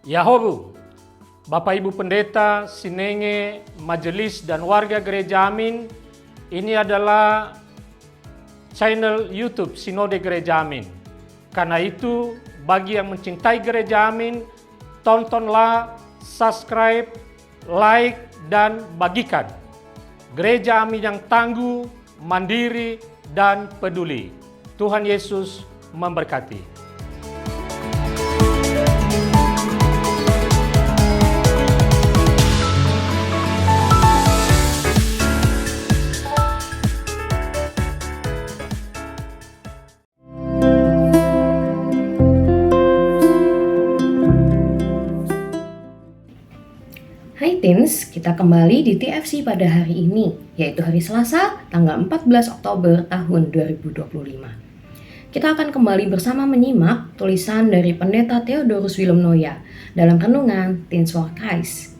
Yahobu, Bapak Ibu Pendeta, Sinenge, Majelis dan warga Gereja Amin, ini adalah channel YouTube Sinode Gereja Amin. Karena itu, bagi yang mencintai Gereja Amin, tontonlah, subscribe, like, dan bagikan. Gereja Amin yang tangguh, mandiri, dan peduli. Tuhan Yesus memberkati. Hai Teens, kita kembali di TFC pada hari ini, yaitu hari Selasa, tanggal 14 Oktober tahun 2025. Kita akan kembali bersama menyimak tulisan dari Pendeta Theodorus Willem Noya dalam renungan Teens for Christ.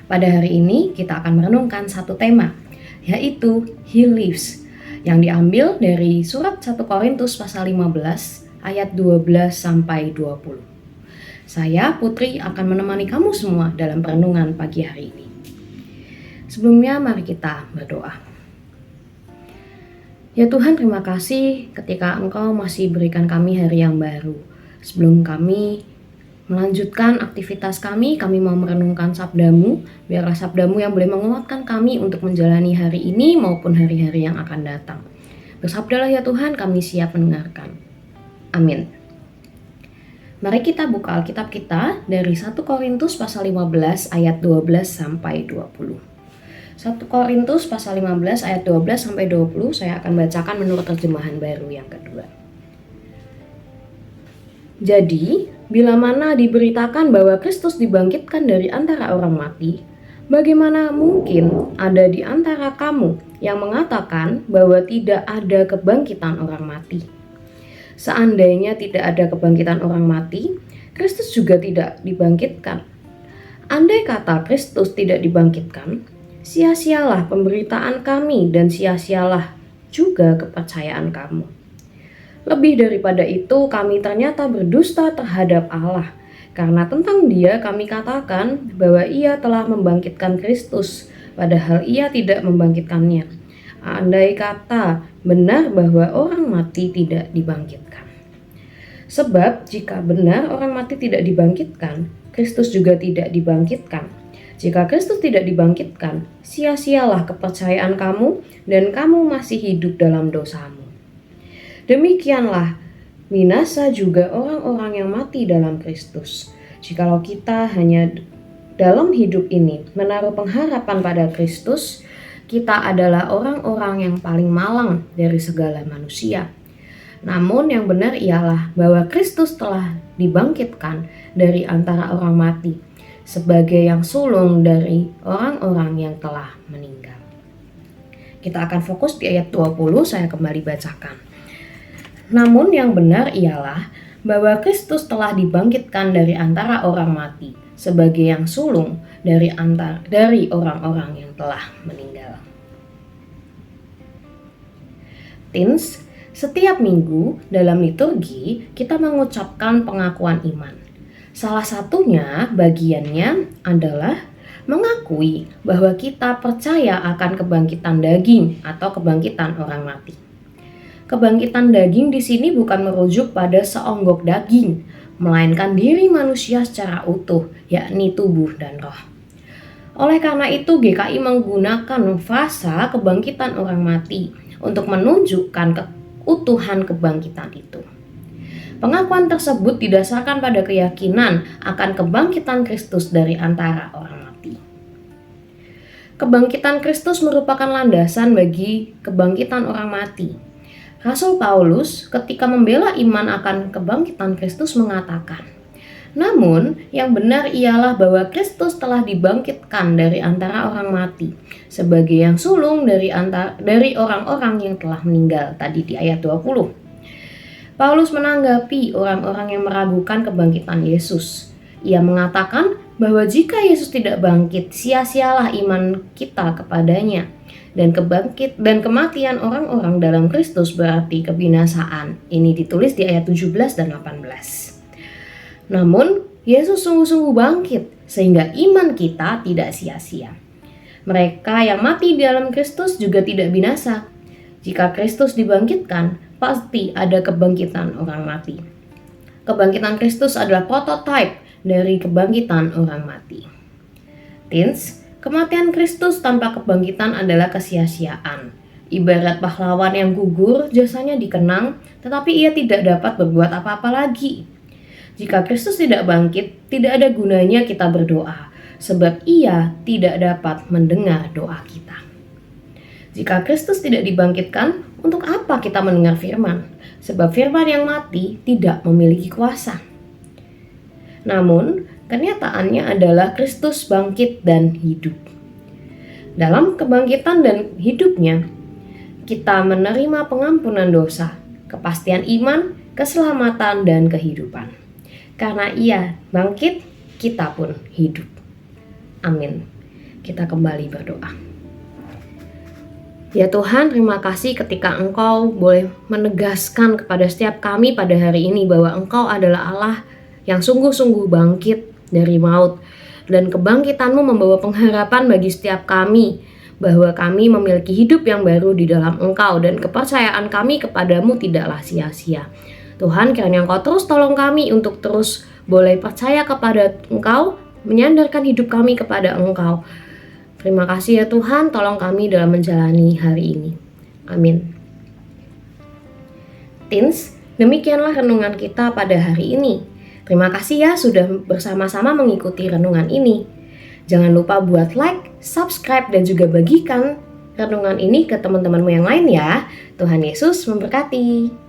Pada hari ini kita akan merenungkan satu tema, yaitu He Lives, yang diambil dari surat 1 Korintus pasal 15 ayat 12-20. Saya, Putri, akan menemani kamu semua dalam perenungan pagi hari ini. Sebelumnya, mari kita berdoa. Ya Tuhan, terima kasih ketika Engkau masih berikan kami hari yang baru. Sebelum kami melanjutkan aktivitas kami mau merenungkan sabda-Mu. Biarlah sabda-Mu yang boleh menguatkan kami untuk menjalani hari ini maupun hari-hari yang akan datang. Bersabdalah ya Tuhan, kami siap mendengarkan. Amin. Mari kita buka Alkitab kita dari 1 Korintus pasal 15 ayat 12-20. 1 Korintus pasal 15 ayat 12-20 saya akan bacakan menurut terjemahan baru yang kedua. Jadi, bila mana diberitakan bahwa Kristus dibangkitkan dari antara orang mati, bagaimana mungkin ada di antara kamu yang mengatakan bahwa tidak ada kebangkitan orang mati? Seandainya tidak ada kebangkitan orang mati, Kristus juga tidak dibangkitkan. Andai kata Kristus tidak dibangkitkan, sia-sialah pemberitaan kami dan sia-sialah juga kepercayaan kamu. Lebih daripada itu, kami ternyata berdusta terhadap Allah, karena tentang Dia kami katakan bahwa Ia telah membangkitkan Kristus, padahal Ia tidak membangkitkannya. Andai kata benar bahwa orang mati tidak dibangkitkan. Sebab jika benar orang mati tidak dibangkitkan, Kristus juga tidak dibangkitkan. Jika Kristus tidak dibangkitkan, sia-sialah kepercayaan kamu dan kamu masih hidup dalam dosamu. Demikianlah binasa juga orang-orang yang mati dalam Kristus. Jikalau kita hanya dalam hidup ini menaruh pengharapan pada Kristus, kita adalah orang-orang yang paling malang dari segala manusia. Namun yang benar ialah bahwa Kristus telah dibangkitkan dari antara orang mati sebagai yang sulung dari orang-orang yang telah meninggal. Kita akan fokus di ayat 20, saya kembali bacakan. Namun yang benar ialah bahwa Kristus telah dibangkitkan dari antara orang mati sebagai yang sulung dari orang-orang yang telah meninggal. Teens, setiap minggu dalam liturgi kita mengucapkan pengakuan iman. Salah satunya bagiannya adalah mengakui bahwa kita percaya akan kebangkitan daging atau kebangkitan orang mati. Kebangkitan daging di sini bukan merujuk pada seonggok daging, melainkan diri manusia secara utuh, yakni tubuh dan roh. Oleh karena itu GKI menggunakan frasa kebangkitan orang mati untuk menunjukkan keutuhan kebangkitan itu. Pengakuan tersebut didasarkan pada keyakinan akan kebangkitan Kristus dari antara orang mati. Kebangkitan Kristus merupakan landasan bagi kebangkitan orang mati. Rasul Paulus ketika membela iman akan kebangkitan Kristus mengatakan, namun yang benar ialah bahwa Kristus telah dibangkitkan dari antara orang mati sebagai yang sulung dari orang-orang yang telah meninggal, tadi di ayat 20. Paulus menanggapi orang-orang yang meragukan kebangkitan Yesus. Ia mengatakan bahwa jika Yesus tidak bangkit, sia-sialah iman kita kepadanya. Dan kematian orang-orang dalam Kristus berarti kebinasaan. Ini ditulis di ayat 17 dan 18. Namun, Yesus sungguh-sungguh bangkit sehingga iman kita tidak sia-sia. Mereka yang mati di dalam Kristus juga tidak binasa. Jika Kristus dibangkitkan, pasti ada kebangkitan orang mati. Kebangkitan Kristus adalah prototipe dari kebangkitan orang mati. Teens, kematian Kristus tanpa kebangkitan adalah kesia-siaan. Ibarat pahlawan yang gugur, jasanya dikenang, tetapi ia tidak dapat berbuat apa-apa lagi. Jika Kristus tidak bangkit, tidak ada gunanya kita berdoa, sebab ia tidak dapat mendengar doa kita. Jika Kristus tidak dibangkitkan, untuk apa kita mendengar firman? Sebab firman yang mati tidak memiliki kuasa. Namun, kenyataannya adalah Kristus bangkit dan hidup. Dalam kebangkitan dan hidupnya, kita menerima pengampunan dosa, kepastian iman, keselamatan, dan kehidupan. Karena ia bangkit, kita pun hidup. Amin. Kita kembali berdoa. Ya Tuhan, terima kasih ketika Engkau boleh menegaskan kepada setiap kami pada hari ini bahwa Engkau adalah Allah yang sungguh-sungguh bangkit dari maut. Dan kebangkitan-Mu membawa pengharapan bagi setiap kami bahwa kami memiliki hidup yang baru di dalam Engkau dan kepercayaan kami kepadamu tidaklah sia-sia. Tuhan, kiranya Engkau terus tolong kami untuk terus boleh percaya kepada Engkau, menyandarkan hidup kami kepada Engkau. Terima kasih ya Tuhan, tolong kami dalam menjalani hari ini. Amin. Teens, demikianlah renungan kita pada hari ini. Terima kasih ya sudah bersama-sama mengikuti renungan ini. Jangan lupa buat like, subscribe, dan juga bagikan renungan ini ke teman-temanmu yang lain ya. Tuhan Yesus memberkati.